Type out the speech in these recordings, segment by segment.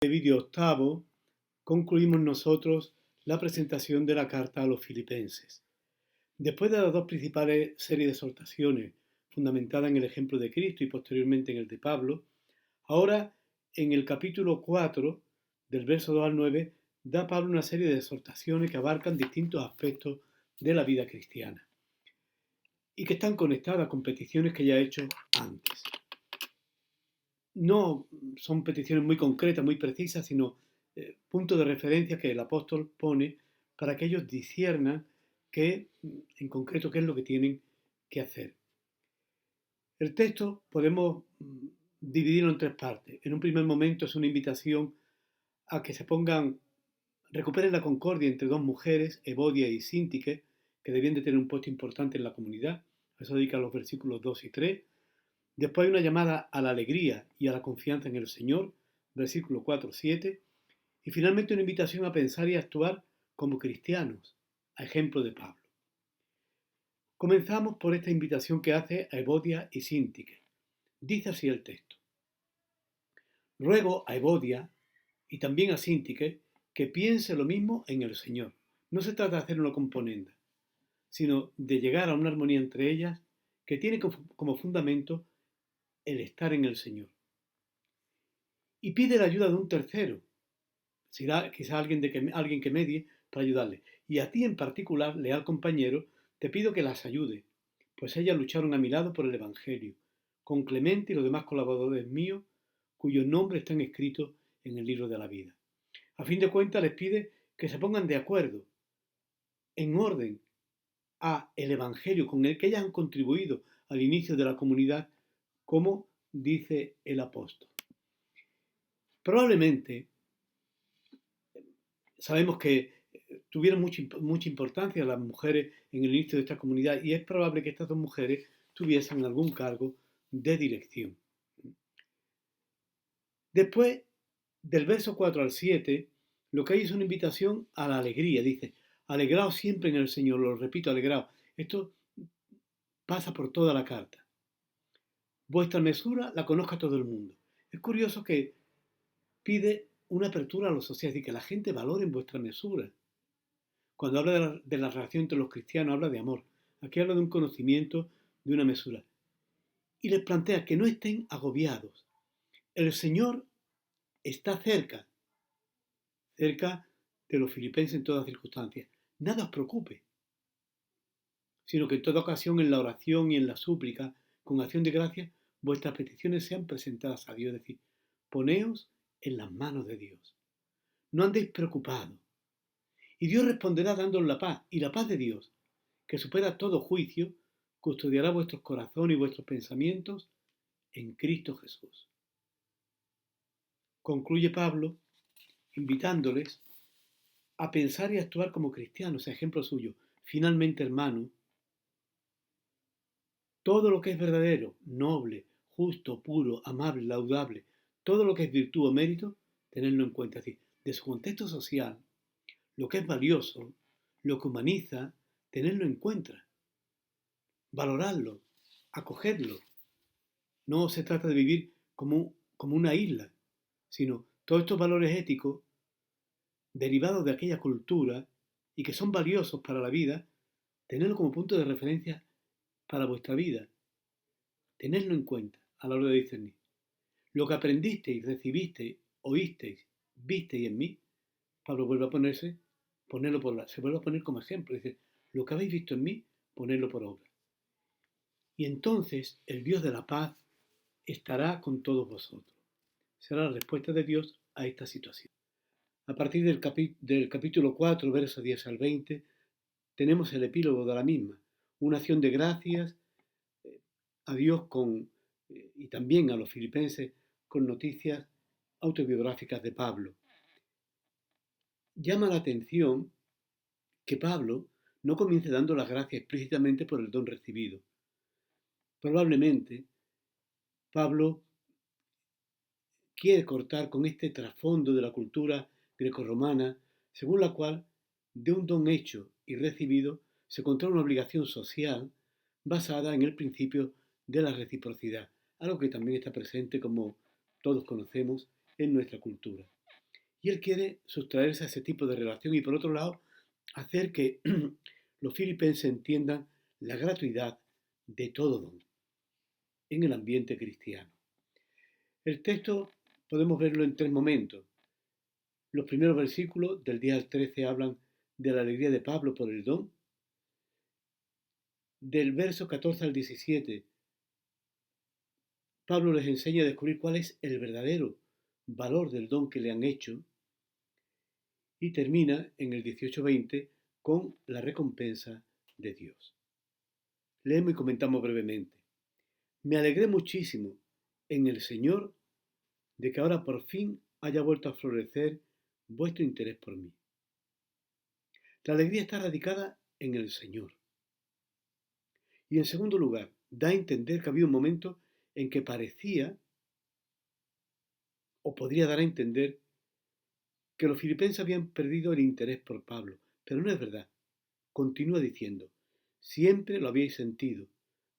Vídeo octavo, concluimos nosotros la presentación de la carta a los filipenses. Después de las dos principales series de exhortaciones, fundamentadas en el ejemplo de Cristo y posteriormente en el de Pablo, ahora en el capítulo 4, del verso 2 al 9, da Pablo una serie de exhortaciones que abarcan distintos aspectos de la vida cristiana y que están conectadas con peticiones que ya he hecho antes. No son peticiones muy concretas, muy precisas, sino puntos de referencia que el apóstol pone para que ellos disciernan en concreto, qué es lo que tienen que hacer. El texto podemos dividirlo en tres partes. En un primer momento es una invitación a que recuperen la concordia entre dos mujeres, Evodia y Síntique, que debían de tener un puesto importante en la comunidad. A eso dedican los versículos 2 y 3. Después hay una llamada a la alegría y a la confianza en el Señor, versículos 4-7. Y finalmente una invitación a pensar y a actuar como cristianos, a ejemplo de Pablo. Comenzamos por esta invitación que hace a Evodia y Síntique. Dice así el texto: ruego a Evodia y también a Síntique que piense lo mismo en el Señor. No se trata de hacer una componenda, sino de llegar a una armonía entre ellas que tiene como fundamento el estar en el Señor. Y pide la ayuda de un tercero, quizá alguien que medie para ayudarle. Y a ti en particular, leal compañero, te pido que las ayude, pues ellas lucharon a mi lado por el Evangelio, con Clemente y los demás colaboradores míos, cuyos nombres están escritos en el libro de la vida. A fin de cuentas, les pide que se pongan de acuerdo, en orden a el Evangelio con el que ellas han contribuido al inicio de la comunidad, como dice el apóstol. Probablemente sabemos que tuvieron mucha importancia las mujeres en el inicio de esta comunidad y es probable que estas dos mujeres tuviesen algún cargo de dirección. Después, del verso 4 al 7, lo que hay es una invitación a la alegría. Dice: alegraos siempre en el Señor. Lo repito, alegraos. Esto pasa por toda la carta. Vuestra mesura la conozca todo el mundo. Es curioso que pide una apertura a lo social, y que la gente valore en vuestra mesura. Cuando habla de la relación entre los cristianos, habla de amor. Aquí habla de un conocimiento, de una mesura. Y les plantea que no estén agobiados. El Señor está cerca de los filipenses en todas circunstancias. Nada os preocupe, sino que en toda ocasión, en la oración y en la súplica, con acción de gracias, vuestras peticiones sean presentadas a Dios. Es decir, poneos en las manos de Dios. No andéis preocupados. Y Dios responderá dándoos la paz. Y la paz de Dios, que supera todo juicio, custodiará vuestros corazones y vuestros pensamientos en Cristo Jesús. Concluye Pablo invitándoles a pensar y actuar como cristianos, a ejemplo suyo. Finalmente, hermano, todo lo que es verdadero, noble, justo, puro, amable, laudable, todo lo que es virtud o mérito, tenedlo en cuenta. Es decir, de su contexto social, lo que es valioso, lo que humaniza, tenedlo en cuenta. Valorarlo, acogerlo. No se trata de vivir como una isla, sino todos estos valores éticos derivados de aquella cultura y que son valiosos para la vida, tenerlo como punto de referencia para vuestra vida. Tenedlo en cuenta a la hora de discernir. Lo que aprendisteis, recibisteis, oísteis, visteis en mí, Pablo vuelve a se vuelve a poner como ejemplo. Dice: lo que habéis visto en mí, ponedlo por obra. Y entonces el Dios de la paz estará con todos vosotros. Será la respuesta de Dios a esta situación. A partir del capítulo 4, versos 10 al 20, tenemos el epílogo de la misma, una acción de gracias a Dios y también a los filipenses con noticias autobiográficas de Pablo. Llama la atención que Pablo no comience dando las gracias explícitamente por el don recibido. Probablemente Pablo quiere cortar con este trasfondo de la cultura grecorromana, según la cual de un don hecho y recibido se controla una obligación social basada en el principio de la reciprocidad, algo que también está presente, como todos conocemos, en nuestra cultura. Y él quiere sustraerse a ese tipo de relación y por otro lado hacer que los filipenses entiendan la gratuidad de todo don en el ambiente cristiano. El texto podemos verlo en tres momentos. Los primeros versículos del 10 al 13 hablan de la alegría de Pablo por el don. Del verso 14 al 17, Pablo les enseña a descubrir cuál es el verdadero valor del don que le han hecho y termina en el 18-20 con la recompensa de Dios. Leemos y comentamos brevemente. Me alegré muchísimo en el Señor de que ahora por fin haya vuelto a florecer vuestro interés por mí. La alegría está radicada en el Señor. Y en segundo lugar, da a entender que había un momento en que parecía o podría dar a entender que los filipenses habían perdido el interés por Pablo, pero no es verdad. Continúa diciendo, siempre lo habíais sentido,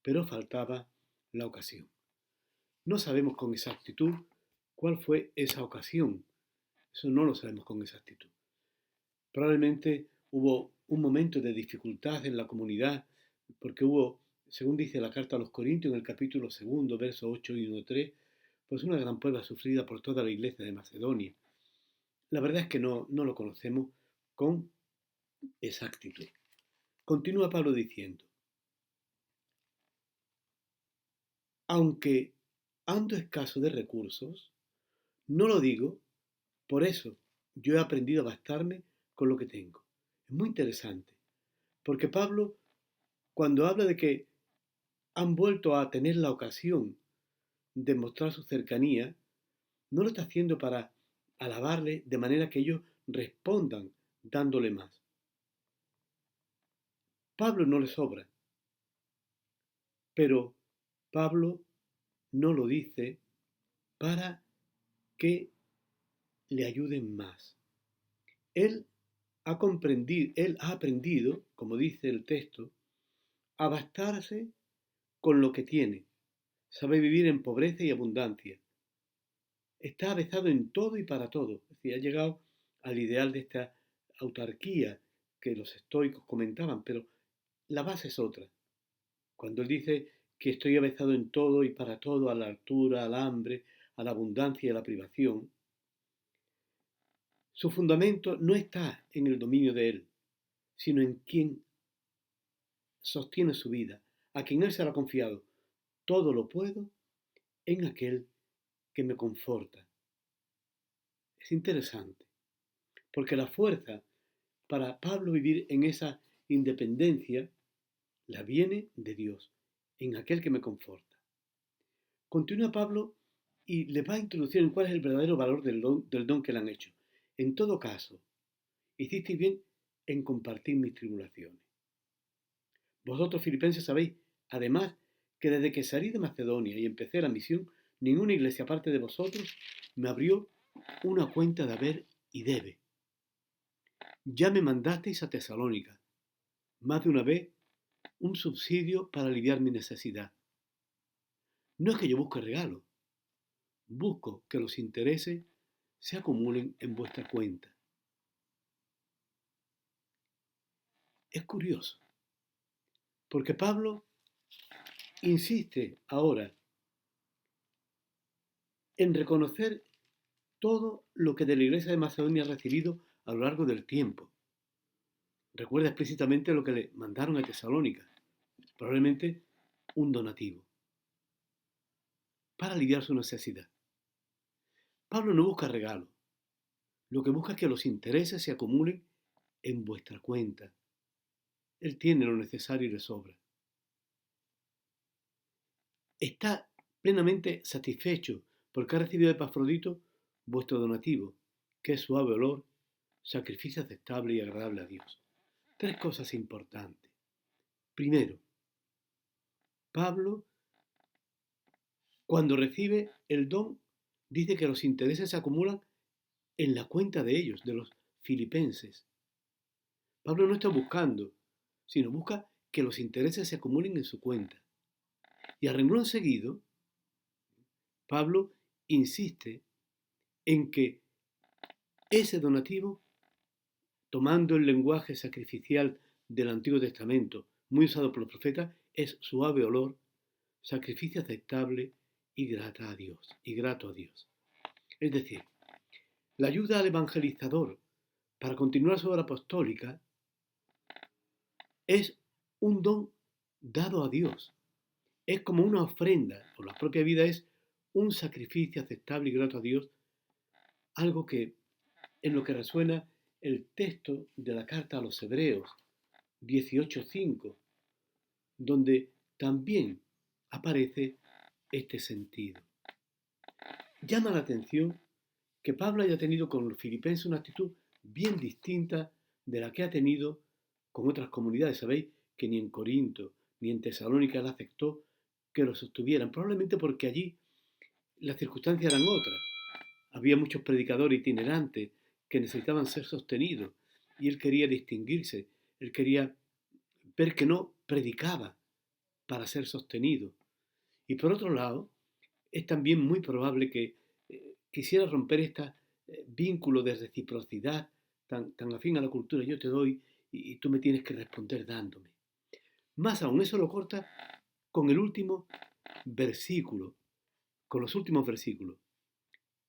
pero faltaba la ocasión. No sabemos con exactitud cuál fue esa ocasión. Eso no lo sabemos con exactitud. Probablemente hubo un momento de dificultad en la comunidad, porque hubo, según dice la carta a los Corintios en el capítulo 2, versos 8 y 1-3, pues una gran prueba sufrida por toda la iglesia de Macedonia. La verdad es que no lo conocemos con exactitud. Continúa Pablo diciendo, aunque ando escaso de recursos, no lo digo, por eso yo he aprendido a bastarme con lo que tengo. Es muy interesante, porque Pablo, cuando habla de que han vuelto a tener la ocasión de mostrar su cercanía, no lo está haciendo para alabarle de manera que ellos respondan dándole más. Pablo no le sobra, pero Pablo no lo dice para que le ayuden más. Él él ha aprendido, como dice el texto, a bastarse con lo que tiene. Sabe vivir en pobreza y abundancia. Está avezado en todo y para todo. Es decir, ha llegado al ideal de esta autarquía que los estoicos comentaban, pero la base es otra. Cuando él dice que estoy avezado en todo y para todo, a la altura, al hambre, a la abundancia y a la privación, su fundamento no está en el dominio de él, sino en quien sostiene su vida, a quien él se lo ha confiado. Todo lo puedo en aquel que me conforta. Es interesante, porque la fuerza para Pablo vivir en esa independencia la viene de Dios, en aquel que me conforta. Continúa Pablo y le va a introducir en cuál es el verdadero valor del don que le han hecho. En todo caso, hicisteis bien en compartir mis tribulaciones. Vosotros, filipenses, sabéis, además, que desde que salí de Macedonia y empecé la misión, ninguna iglesia aparte de vosotros me abrió una cuenta de haber y debe. Ya me mandasteis a Tesalónica, más de una vez, un subsidio para aliviar mi necesidad. No es que yo busque regalo, busco que los intereses se acumulen en vuestra cuenta. Es curioso, porque Pablo insiste ahora en reconocer todo lo que de la iglesia de Macedonia ha recibido a lo largo del tiempo. Recuerda explícitamente lo que le mandaron a Tesalónica, probablemente un donativo, para aliviar su necesidad. Pablo no busca regalo, lo que busca es que los intereses se acumulen en vuestra cuenta. Él tiene lo necesario y le sobra. Está plenamente satisfecho porque ha recibido de Epafrodito vuestro donativo, que es suave olor, sacrificio aceptable y agradable a Dios. Tres cosas importantes. Primero, Pablo, cuando recibe el don, dice que los intereses se acumulan en la cuenta de ellos, de los filipenses. Pablo no está buscando, sino busca que los intereses se acumulen en su cuenta. Y a renglón seguido, Pablo insiste en que Ese donativo, tomando el lenguaje sacrificial del Antiguo Testamento, muy usado por los profetas, es suave olor, sacrificio aceptable y grato a Dios. Es decir, la ayuda al evangelizador para continuar su obra apostólica es un don dado a Dios. Es como una ofrenda, por la propia vida es un sacrificio aceptable y grato a Dios, algo que en lo que resuena el texto de la carta a los Hebreos 18:5, donde también aparece este sentido. Llama la atención que Pablo haya tenido con los filipenses una actitud bien distinta de la que ha tenido con otras comunidades. Sabéis que ni en Corinto ni en Tesalónica él aceptó que lo sostuvieran, probablemente porque allí las circunstancias eran otras. Había muchos predicadores itinerantes que necesitaban ser sostenidos y él quería distinguirse, él quería ver que no predicaba para ser sostenido. Y por otro lado, es también muy probable que quisiera romper este vínculo de reciprocidad tan afín a la cultura. Yo te doy y tú me tienes que responder dándome. Más aún, eso lo corta con el último versículo, con los últimos versículos.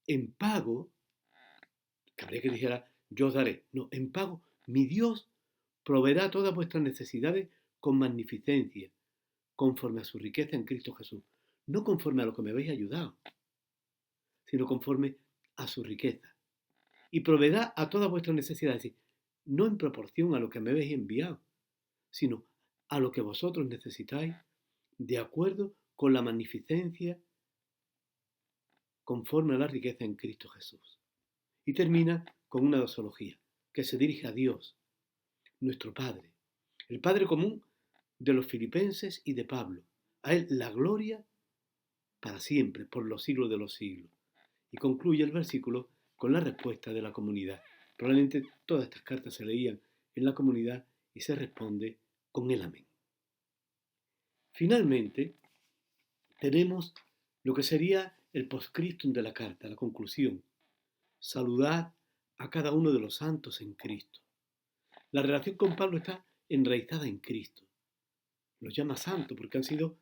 En pago, cabría que dijera, yo os daré. No, en pago, mi Dios proveerá todas vuestras necesidades con magnificencia, conforme a su riqueza en Cristo Jesús. No conforme a lo que me habéis ayudado, sino conforme a su riqueza. Y proveerá a todas vuestras necesidades, es decir, no en proporción a lo que me habéis enviado, sino a lo que vosotros necesitáis, de acuerdo con la magnificencia, conforme a la riqueza en Cristo Jesús. Y termina con una dosología, que se dirige a Dios, nuestro Padre, el Padre común de los filipenses y de Pablo. A Él la gloria para siempre, por los siglos de los siglos. Y concluye el versículo con la respuesta de la comunidad. Probablemente todas estas cartas se leían en la comunidad y se responde con el amén. Finalmente, tenemos lo que sería el postscriptum de la carta, la conclusión. Saludad a cada uno de los santos en Cristo. La relación con Pablo está enraizada en Cristo. Los llama santos porque han sido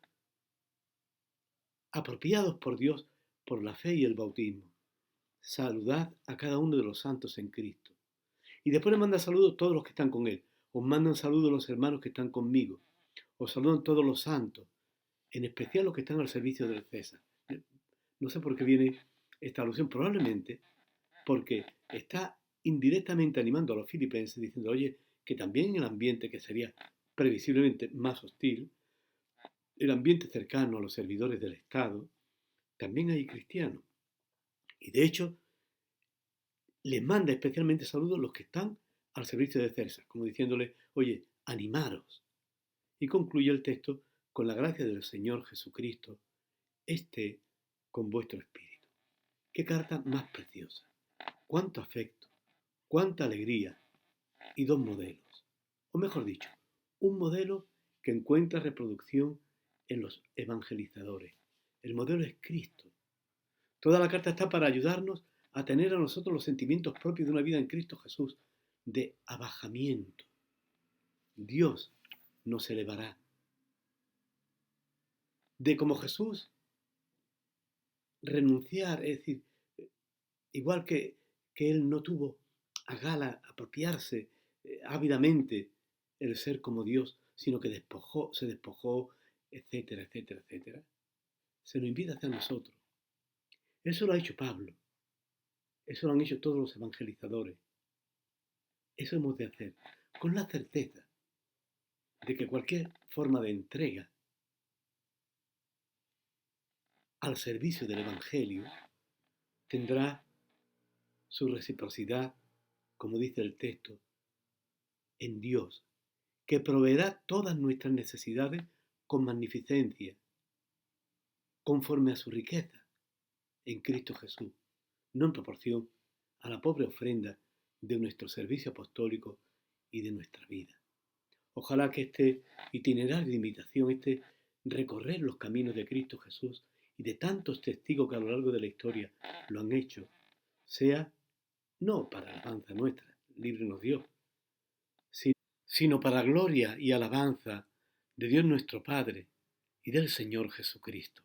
apropiados por Dios por la fe y el bautismo. Saludad a cada uno de los santos en Cristo. Y después le manda saludos a todos los que están con él. Os mandan saludos los hermanos que están conmigo. Os saludan todos los santos, en especial los que están al servicio del César. No sé por qué viene esta alusión, probablemente porque está indirectamente animando a los filipenses diciendo, oye, que también en el ambiente que sería previsiblemente más hostil, el ambiente cercano a los servidores del Estado, también hay cristianos. Y de hecho, les manda especialmente saludos a los que están al servicio de César, como diciéndole, oye, animaros. Y concluye el texto, con la gracia del Señor Jesucristo, esté con vuestro espíritu. Qué carta más preciosa. Cuánto afecto, cuánta alegría y dos modelos. O mejor dicho, un modelo que encuentra reproducción en los evangelizadores. El modelo es Cristo. Toda la carta está para ayudarnos a tener a nosotros los sentimientos propios de una vida en Cristo Jesús, de abajamiento. Dios nos elevará. De como Jesús renunciar, es decir, igual que Él no tuvo a gala apropiarse ávidamente el ser como Dios, sino que se despojó, etcétera, etcétera, etcétera. Se nos invita hacia nosotros. Eso lo ha hecho Pablo. Eso lo han hecho todos los evangelizadores. Eso hemos de hacer con la certeza de que cualquier forma de entrega al servicio del Evangelio tendrá su reciprocidad, como dice el texto, en Dios, que proveerá todas nuestras necesidades con magnificencia, conforme a su riqueza en Cristo Jesús, no en proporción a la pobre ofrenda de nuestro servicio apostólico y de nuestra vida. Ojalá que este itinerario de imitación, este recorrer los caminos de Cristo Jesús y de tantos testigos que a lo largo de la historia lo han hecho, sea no para alabanza nuestra, líbrenos Dios, sino para gloria y alabanza de Dios nuestro Padre y del Señor Jesucristo.